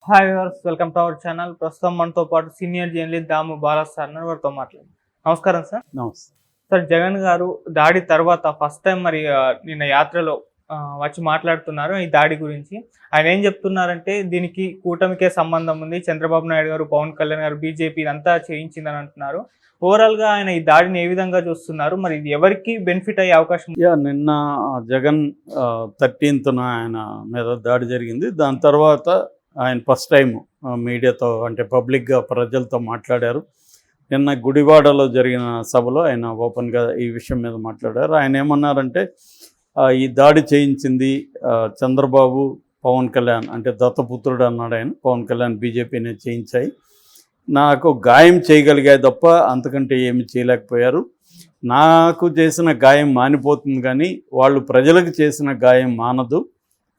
Hi viewers, welcome to our channel. ప్రస్తుతం మనతో పాటు సీనియర్ జర్నలిస్ట్ దాము బాలా సార్ ఉన్నారు. వారితో మాట్లాడండి. నమస్కారం సార్. నమస్తే. సార్, జగన్ గారు దాడి తర్వాత ఫస్ట్ టైం నిన్న యాత్రలో వచ్చి మాట్లాడుతున్నారు ఈ దాడి గురించి. ఆయన ఏం చెప్తున్నారంటే దీనికి కూటమికే సంబంధం ఉంది, చంద్రబాబు నాయుడు గారు, పవన్ కళ్యాణ్ గారు, బీజేపీ ఇదంతా చేయించిందని అంటున్నారు. ఓవరాల్గా ఆయన ఈ దాడిని ఏ విధంగా చూస్తున్నారు, మరి ఇది ఎవరికి బెనిఫిట్ అయ్యే అవకాశం? నిన్న జగన్ 13th ఆయన మీద దాడి జరిగింది. దాని తర్వాత ఆయన ఫస్ట్ టైం మీడియాతో అంటే పబ్లిక్గా ప్రజలతో మాట్లాడారు. నిన్న గుడివాడలో జరిగిన సభలో ఆయన ఓపెన్గా ఈ విషయం మీద మాట్లాడారు. ఆయన ఏమన్నారంటే ఈ దాడి చేయించింది చంద్రబాబు, పవన్ కళ్యాణ్ అంటే దత్తపుత్రుడు అన్నాడు ఆయన. పవన్ కళ్యాణ్, బీజేపీనే చేయించాయి. నాకు గాయం చేయగలిగాయి తప్ప అంతకంటే ఏమి చేయలేకపోయారు. నాకు చేసిన గాయం మానిపోతుంది కానీ వాళ్ళు ప్రజలకు చేసిన గాయం మానదు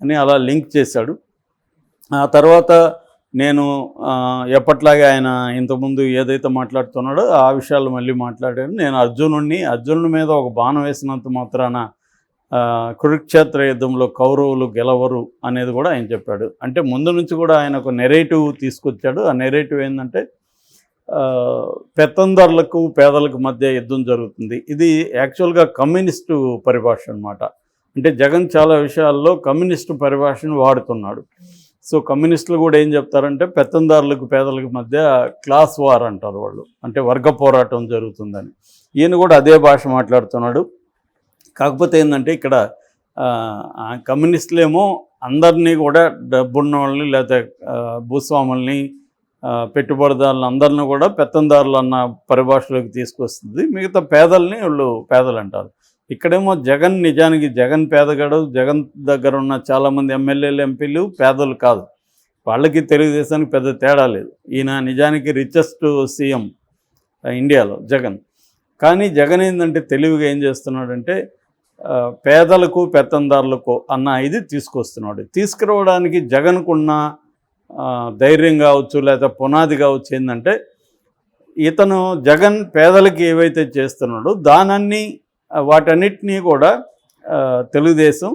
అని అలా లింక్ చేశాడు. ఆ తర్వాత నేను ఎప్పట్లాగే ఆయన ఇంతకుముందు ఏదైతే మాట్లాడుతున్నాడో ఆ విషయాలు మళ్ళీ మాట్లాడాను. నేను అర్జునుడి మీద ఒక బాణం వేసినంత మాత్రాన కురుక్షేత్ర యుద్ధంలో కౌరవులు గెలవరు అనేది కూడా ఆయన చెప్పాడు. అంటే ముందు నుంచి కూడా ఆయన ఒక నెరేటివ్ తీసుకొచ్చాడు. ఆ నెరేటివ్ ఏంటంటే పెత్తందారులకు పేదలకు మధ్య యుద్ధం జరుగుతుంది. ఇది యాక్చువల్గా కమ్యూనిస్టు పరిభాష అనమాట. అంటే జగన్ చాలా విషయాల్లో కమ్యూనిస్టు పరిభాషను వాడుతున్నాడు. సో కమ్యూనిస్టులు కూడా ఏం చెప్తారంటే పెత్తందారులకు పేదలకు మధ్య క్లాస్ వార్ అంటారు వాళ్ళు, అంటే వర్గ పోరాటం జరుగుతుందని. ఈయన కూడా అదే భాష మాట్లాడుతున్నాడు. కాకపోతే ఏంటంటే ఇక్కడ కమ్యూనిస్టులేమో అందరినీ కూడా డబ్బున్న వాళ్ళని లేకపోతే భూస్వాముల్ని, పెట్టుబడిదారులు అందరినీ కూడా పెత్తందారులు అన్న పరిభాషలోకి తీసుకొస్తుంది. మిగతా పేదల్ని వాళ్ళు పేదలు అంటారు. ఇక్కడేమో జగన్ నిజానికి జగన్ పేదగాడు. జగన్ దగ్గర ఉన్న చాలామంది ఎమ్మెల్యేలు, ఎంపీలు పేదలు కాదు. వాళ్ళకి తెలుగుదేశానికి పెద్ద తేడా లేదు. ఈయన నిజానికి రిచెస్ట్ సీఎం ఇండియాలో జగన్. కానీ జగన్ ఏంటంటే తెలివిగా ఏం చేస్తున్నాడంటే పేదలకు పెత్తందారులకు అన్న ఇది తీసుకొస్తున్నాడు. తీసుకురావడానికి జగన్కున్న ధైర్యం కావచ్చు లేదా పునాది కావచ్చు ఏంటంటే ఇతను జగన్ పేదలకి ఏవైతే చేస్తున్నాడో వాటన్నిటినీ కూడా తెలుగుదేశం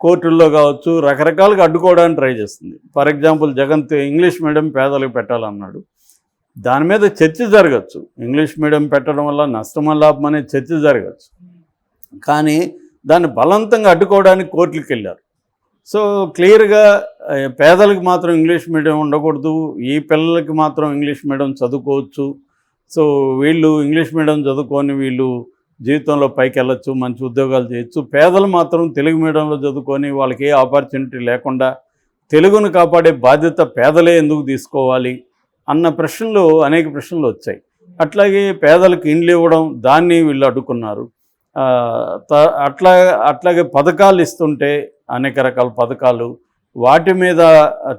కోర్టుల్లో కావచ్చు రకరకాలుగా అడ్డుకోవడానికి ట్రై చేస్తుంది. For example Jagan English medium పేదలకు పెట్టాలన్నాడు. దాని మీద చర్చ జరగచ్చు. ఇంగ్లీష్ మీడియం పెట్టడం వల్ల నష్టమా లాభం అనే చర్చ జరగచ్చు. కానీ దాన్ని బలవంతంగా అడ్డుకోవడానికి కోర్టులకు వెళ్ళారు. సో క్లియర్గా పేదలకు మాత్రం ఇంగ్లీష్ మీడియం ఉండకూడదు, ఈ పిల్లలకి మాత్రం ఇంగ్లీష్ మీడియం చదువుకోవచ్చు. సో వీళ్ళు ఇంగ్లీష్ మీడియం చదువుకొని వీళ్ళు జీవితంలో పైకి వెళ్ళొచ్చు, మంచి ఉద్యోగాలు చేయొచ్చు. పేదలు మాత్రం తెలుగు మీడియంలో చదువుకొని వాళ్ళకి ఏ ఆపర్చునిటీ లేకుండా తెలుగును కాపాడే బాధ్యత పేదలే ఎందుకు తీసుకోవాలి అన్న ప్రశ్నలు, అనేక ప్రశ్నలు వచ్చాయి. అట్లాగే పేదలకు ఇండ్లు ఇవ్వడం, దాన్ని వీళ్ళు అడ్డుకున్నారు. అట్లాగే పథకాలు ఇస్తుంటే అనేక రకాల పథకాలు, వాటి మీద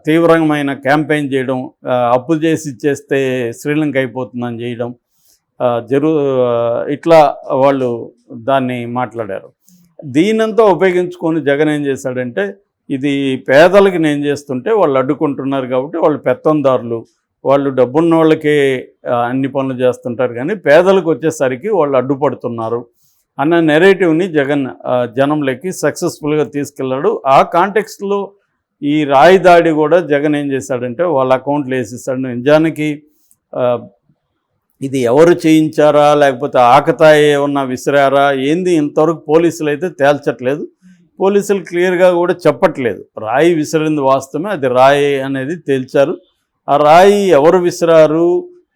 తీవ్రమైన క్యాంపెయిన్ చేయడం, అప్పు చేసి ఇచ్చేస్తే శ్రీలంక అయిపోతుందని చేయడం ఇట్లా వాళ్ళు దాన్ని మాట్లాడారు. దీనంతా ఉపయోగించుకొని జగన్ ఏం చేశాడంటే ఇది పేదలకి నేను చేస్తుంటే వాళ్ళు అడ్డుకుంటున్నారు కాబట్టి వాళ్ళు పెత్తందారులు, వాళ్ళు డబ్బున్న వాళ్ళకే అన్ని పనులు చేస్తుంటారు కానీ పేదలకు వచ్చేసరికి వాళ్ళు అడ్డుపడుతున్నారు అన్న నెరేటివ్ని జగన్ జనంలోకి సక్సెస్ఫుల్గా తీసుకెళ్ళాడు. ఆ కాంటెక్స్ట్లో ఈ రాయి దాడి కూడా జగన్ ఏం చేశాడంటే వాళ్ళ అకౌంట్లో వేసేసాడు. నిజానికి ఇది ఎవరు చేయించారా లేకపోతే ఆకతాయి ఏమన్నా విసిరారా ఏంది ఇంతవరకు పోలీసులు అయితే తేల్చట్లేదు. పోలీసులు క్లియర్గా కూడా చెప్పట్లేదు. రాయి విసిరింది వాస్తవమే, అది రాయి అనేది తేల్చారు. ఆ రాయి ఎవరు విసిరారు,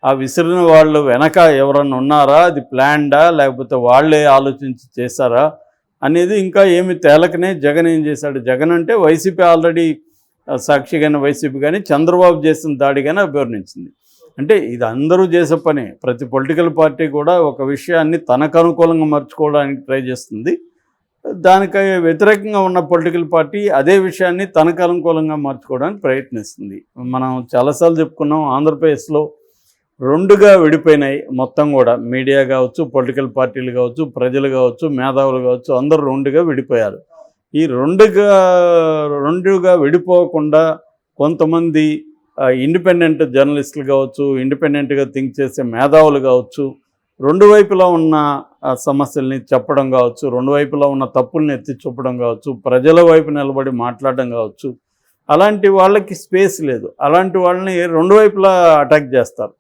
ఆ విసిరిన వాళ్ళు వెనక ఎవరన్నా ఉన్నారా, అది ప్లాన్డా లేకపోతే వాళ్ళే ఆలోచించి చేశారా అనేది ఇంకా ఏమి తేలకనే జగన్ ఏం చేశాడు. జగన్ అంటే వైసీపీ ఆల్రెడీ సాక్షిగానే వైసీపీ కానీ చంద్రబాబు చేసిన దాడిగానే అభివర్ణించింది. అంటే ఇది అందరూ చేసే పని. ప్రతి పొలిటికల్ పార్టీ కూడా ఒక విషయాన్ని తనకు అనుకూలంగా మర్చుకోవడానికి ట్రై చేస్తుంది. దానికి వ్యతిరేకంగా ఉన్న పొలిటికల్ పార్టీ అదే విషయాన్ని తనకు అనుకూలంగా మార్చుకోవడానికి ప్రయత్నిస్తుంది. మనం చాలాసార్లు చెప్పుకున్నాం, ఆంధ్రప్రదేశ్లో రెండుగా విడిపోయినాయి మొత్తం కూడా. మీడియా కావచ్చు, పొలిటికల్ పార్టీలు కావచ్చు, ప్రజలు కావచ్చు, మేధావులు కావచ్చు, అందరూ రెండుగా విడిపోయారు. ఈ రెండుగా విడిపోకుండా కొంతమంది ఇండిపెండెంట్ జర్నలిస్టులు కావచ్చు, ఇండిపెండెంట్గా థింక్ చేసే మేధావులు కావచ్చు, రెండు వైపులా ఉన్న సమస్యల్ని చెప్పడం కావచ్చు, రెండు వైపులా ఉన్న తప్పుల్ని ఎత్తి చూపడం కావచ్చు, ప్రజల వైపు నిలబడి మాట్లాడడం కావచ్చు, అలాంటి వాళ్ళకి స్పేస్ లేదు. అలాంటి వాళ్ళని రెండు వైపులా అటాక్ చేస్తారు.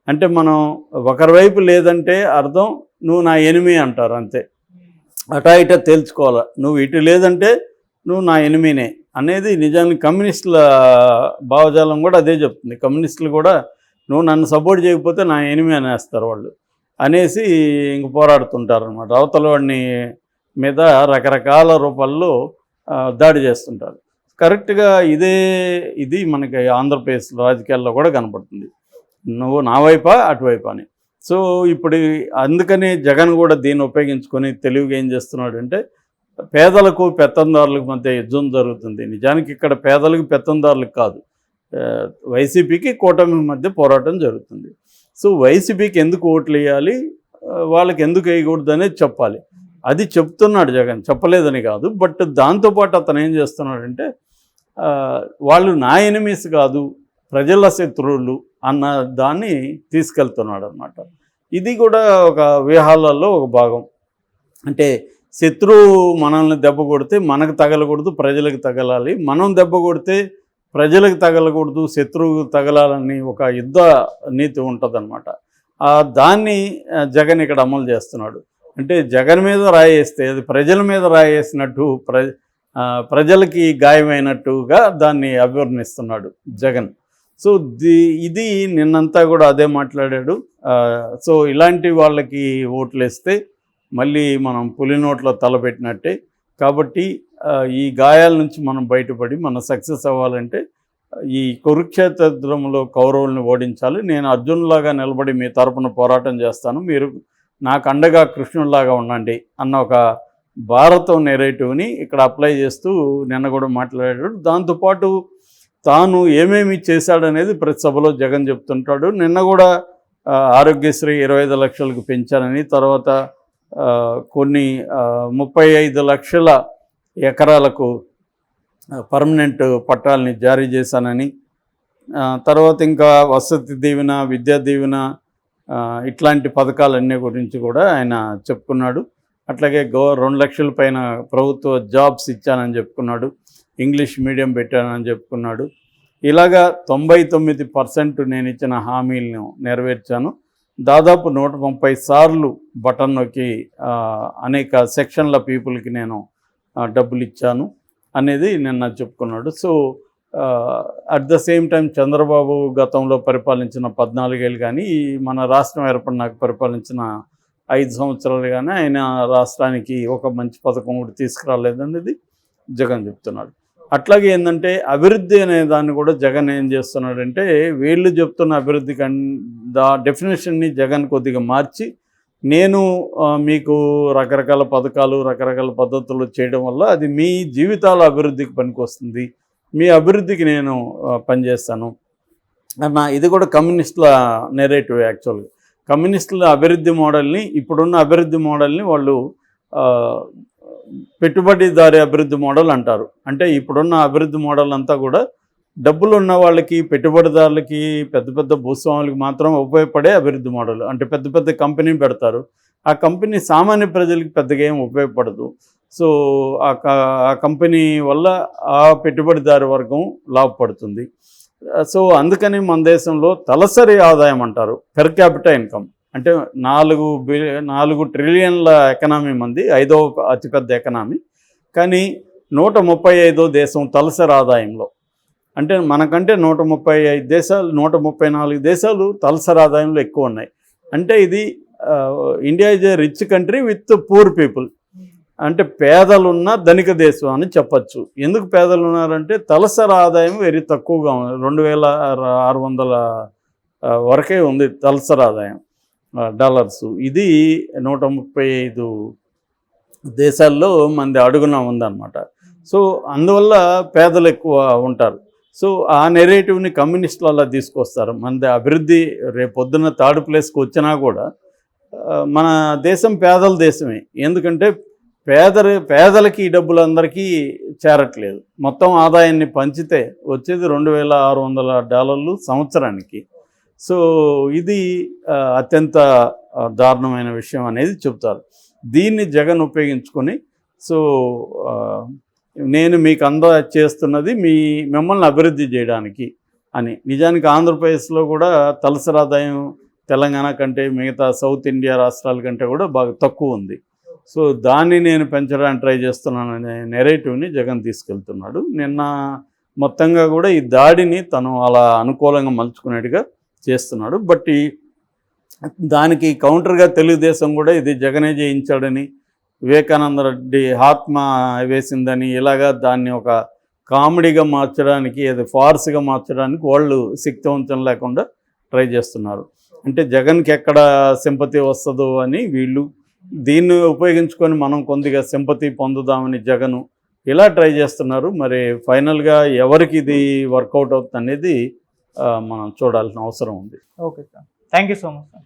అంటే మనం ఒకరి వైపు లేదంటే అర్థం నువ్వు నా ఎనిమి అంటారు అంతే. అటా ఇటా తేల్చుకోవాలి. నువ్వు ఇటు లేదంటే నువ్వు నా ఎనిమినే అనేది నిజానికి కమ్యూనిస్టుల భావజాలం కూడా అదే చెప్తుంది. కమ్యూనిస్టులు కూడా నువ్వు నన్ను సపోర్ట్ చేయకపోతే నా ఎనిమి అనేస్తారు వాళ్ళు. అనేసి ఇంక పోరాడుతుంటారు అనమాట. అవతల వాడిని మీద రకరకాల రూపాల్లో దాడి చేస్తుంటారు. కరెక్ట్గా ఇది మనకి ఆంధ్రప్రదేశ్ రాజకీయాల్లో కూడా కనపడుతుంది. నువ్వు నా వైపా అటువైపా అని. సో ఇప్పుడు అందుకనే జగన్ కూడా దీన్ని ఉపయోగించుకొని తెలివిగా ఏం చేస్తున్నాడంటే పేదలకు పెత్తందారులకు మధ్య యుద్ధం జరుగుతుంది. నిజానికి ఇక్కడ పేదలకు పెత్తందారులకు కాదు, వైసీపీకి కూటమి మధ్య పోరాటం జరుగుతుంది. సో వైసీపీకి ఎందుకు ఓట్లు వేయాలి, వాళ్ళకి ఎందుకు వేయకూడదు అనేది చెప్పాలి. అది చెప్తున్నాడు జగన్, చెప్పలేదని కాదు. బట్ దాంతోపాటు అతను ఏం చేస్తున్నాడంటే వాళ్ళు నా ఎనిమీస్ కాదు, ప్రజల శత్రువులు అన్న దాన్ని తీసుకెళ్తున్నాడు అనమాట. ఇది కూడా ఒక వ్యూహాలలో ఒక భాగం. అంటే శత్రువు మనల్ని దెబ్బ కొడితే మనకు తగలకూడదు, ప్రజలకు తగలాలి. మనం దెబ్బ కొడితే ప్రజలకు తగలకూడదు, శత్రువుకు తగలాలని ఒక యుద్ధ నీతి ఉంటుందన్నమాట. దాన్ని జగన్ ఇక్కడ అమలు చేస్తున్నాడు. అంటే జగన్ మీద రాయేస్తే అది ప్రజల మీద రాయేసినట్టు, ప్రజలకి గాయమైనట్టుగా దాన్ని అభివర్ణిస్తున్నాడు జగన్. సో ఇది నిన్నంతా కూడా అదే మాట్లాడాడు. సో ఇలాంటి వాళ్ళకి ఓట్లు వేస్తే మళ్ళీ మనం పులి నోట్లో తలపెట్టినట్టే. కాబట్టి ఈ గాయాల నుంచి మనం బయటపడి మనం సక్సెస్ అవ్వాలంటే ఈ కురుక్షేత్రంలో కౌరవుల్ని ఓడించాలి. నేను అర్జునులాగా నిలబడి మీ తరపున పోరాటం చేస్తాను, మీరు నాకు అండగా కృష్ణుడిలాగా ఉండండి అన్న ఒక భారతం నెరేటివ్ని ఇక్కడ అప్లై చేస్తూ నిన్న కూడా మాట్లాడాడు. దాంతోపాటు తాను ఏమేమి చేశాడనేది ప్రతి సభలో జగన్ చెప్తుంటాడు. నిన్న కూడా ఆరోగ్యశ్రీ 25 లక్షలకు పెంచానని, తర్వాత కొన్ని 35 లక్షల ఎకరాలకు పర్మనెంట్ పట్టాలని జారీ చేశానని, తర్వాత ఇంకా వసతి దీవెన, విద్యా దీవెన, ఇట్లాంటి పథకాలన్నీ గురించి కూడా ఆయన చెప్పుకున్నాడు. అట్లాగే 2 లక్షల పైన ప్రభుత్వ జాబ్స్ ఇచ్చానని చెప్పుకున్నాడు, ఇంగ్లీష్ మీడియం పెట్టానని చెప్పుకున్నాడు. ఇలాగా 99% నేను ఇచ్చిన హామీలను నెరవేర్చాను. దాదాపు 130 సార్లు బటన్ నొక్కి అనేక సెక్షన్ల పీపుల్కి నేను డబ్బులు ఇచ్చాను అనేది నిన్న చెప్పుకున్నాడు. So at the same time Chandrababu గతంలో పరిపాలించిన 14 ఏళ్ళు కానీ, మన రాష్ట్రం ఏర్పడినాక పరిపాలించిన 5 సంవత్సరాలు కానీ ఆయన రాష్ట్రానికి ఒక మంచి పథకం కూడా తీసుకురాలేదనేది జగన్ చెప్తున్నాడు. అట్లాగే ఏంటంటే అభివృద్ధి అనే దాన్ని కూడా జగన్ ఏం చేస్తున్నాడంటే, వీళ్ళు చెప్తున్న అభివృద్ధి డెఫినేషన్ని జగన్ కొద్దిగా మార్చి, నేను మీకు రకరకాల పథకాలు, రకరకాల పద్ధతులు చేయడం వల్ల అది మీ జీవితాల అభివృద్ధికి పనికొస్తుంది, మీ అభివృద్ధికి నేను పనిచేస్తాను అన్న. ఇది కూడా కమ్యూనిస్టుల నెరేటివ్. యాక్చువల్గా కమ్యూనిస్టుల అభివృద్ధి మోడల్ని, ఇప్పుడున్న అభివృద్ధి మోడల్ని వాళ్ళు పెట్టుబడిదారీ అభివృద్ధి మోడల్ అంటారు. అంటే ఇప్పుడున్న అభివృద్ధి మోడల్ అంతా కూడా డబ్బులు ఉన్న వాళ్ళకి, పెట్టుబడిదారులకి, పెద్ద పెద్ద భూస్వాములకి మాత్రం ఉపయోగపడే అభివృద్ధి మోడల్. అంటే పెద్ద పెద్ద కంపెనీ పెడతారు, ఆ కంపెనీ సామాన్య ప్రజలకి పెద్దగా ఏం ఉపయోగపడదు. సో ఆ కంపెనీ వల్ల ఆ పెట్టుబడిదారు వర్గం లాభపడుతుంది. సో అందుకని మన దేశంలో తలసరి ఆదాయం అంటారు, పెర్ క్యాపిటల్ ఇన్కమ్. అంటే 4 ట్రిలియన్ల ఎకనామీ మంది, 5వ అతిపెద్ద ఎకనామీ. కానీ 135వ దేశం తలసరి ఆదాయంలో. అంటే మనకంటే 135 దేశాలు, 134 దేశాలు తలసరి ఆదాయంలో ఎక్కువ ఉన్నాయి. అంటే ఇది India is a rich country with poor people. అంటే పేదలున్న ధనిక దేశం అని చెప్పచ్చు. ఎందుకు పేదలు ఉన్నారంటే తలసరి ఆదాయం వెరీ తక్కువగా ఉంది, 2600 వరకే ఉంది తలసరి ఆదాయం డాలర్స్. ఇది 135 దేశాల్లో మంది అడుగున ఉందన్నమాట. సో అందువల్ల పేదలు ఎక్కువ ఉంటారు. సో ఆ నెరేటివ్ని కమ్యూనిస్టులు అలా తీసుకొస్తారు. మనది అభివృద్ధి రేపొద్దున థర్డ్ ప్లేస్కి వచ్చినా కూడా మన దేశం పేదల దేశమే. ఎందుకంటే పేదలకి ఈ డబ్బులు అందరికీ చేరట్లేదు. మొత్తం ఆదాయాన్ని పంచితే వచ్చేది $2600 సంవత్సరానికి. సో ఇది అత్యంత దారుణమైన విషయం అనేది చెప్తారు. దీన్ని జగన్ ఉపయోగించుకొని సో నేను మీకు చేస్తున్నది మిమ్మల్ని అభివృద్ధి చేయడానికి అని. నిజానికి ఆంధ్రప్రదేశ్లో కూడా తలసరి ఆదాయం తెలంగాణ కంటే మిగతా సౌత్ ఇండియా రాష్ట్రాల కంటే కూడా బాగా తక్కువ ఉంది. సో దాన్ని నేను పెంచడానికి ట్రై చేస్తున్నాననే నెరేటివ్ని జగన్ తీసుకెళ్తున్నాడు. నిన్న మొత్తంగా కూడా ఈ దాడిని తను అలా అనుకూలంగా మలుచుకునేట్టుగా చేస్తున్నాడు. బట్ దానికి కౌంటర్గా తెలుగుదేశం కూడా ఇది జగనే జయించాడని, వివేకానంద రెడ్డి ఆత్మ వేసిందని, ఇలాగా దాన్ని ఒక కామెడీగా మార్చడానికి, అది ఫార్స్గా మార్చడానికి వాళ్ళు శక్తివంతం లేకుండా ట్రై చేస్తున్నారు. అంటే జగన్కి ఎక్కడ సింపతి వస్తుందో అని వీళ్ళు దీన్ని ఉపయోగించుకొని మనం కొద్దిగా సింపతి పొందుదామని జగను ఇలా ట్రై చేస్తున్నారు. మరి ఫైనల్గా ఎవరికి ఇది వర్కౌట్ అవుతుంది అనేది మనం చూడాల్సిన అవసరం ఉంది. Okay sir, thank you so much sir.